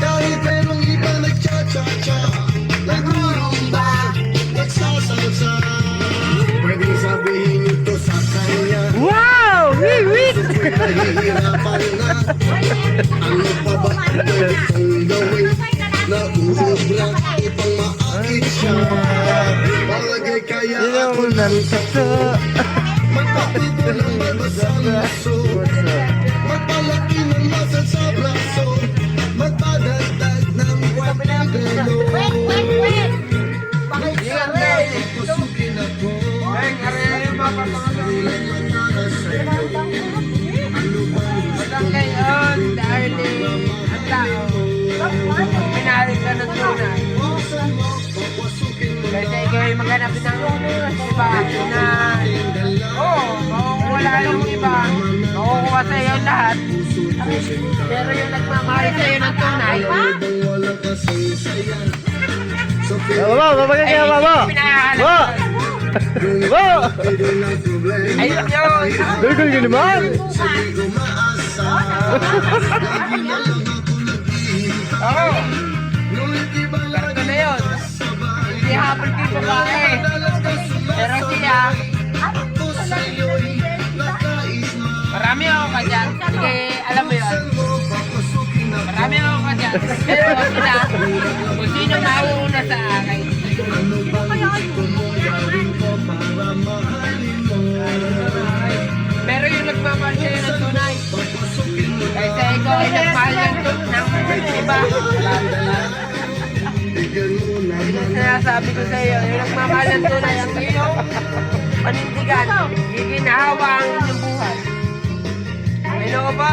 Kahit merong iba nagcha-cha-cha, nagrurumba, nagsasalsa. Pwedeng sabihin ito sa kanya. Wow! Wait! Nahihirapan na. Ano pa ba itong gawin? Nauubra upang maakit siya. Palagay kaya ako nalito. magpatubo ng mabasaluso. Magpalaki ng masa sa braso. Magpadagdag ng pagkagalo. Pasukin ako. Hanggang ngayon, dahil ang tao, pinaharin ka ng tunay. Kasi ikaw ay maghanap ng iba na, makukuwala lang yung iba, makukuha sa iyo lahat. Pero yung nagmamahal sa iyo ng tunay, Baba, babagay ka, baba! Baba! Baba! ayun yun. Galing ka naman! Oo. Ganito na yun. Hindi habol ko yung babae. Pero siya, marami ako ka dyan. Sige, alam mo yun. Marami ako ka dyan. Pero sila, kung sino mauuna sa akin. Pero yung nagmamahal sa'yo ng tunay, kaysa ikaw ay nagmahal ng iba. Yung sinasabi ko sa iyo, yung nagmamahal ng tunay ang iyong panindigan, giginahawa ang inyong buhay. Ano ko ba?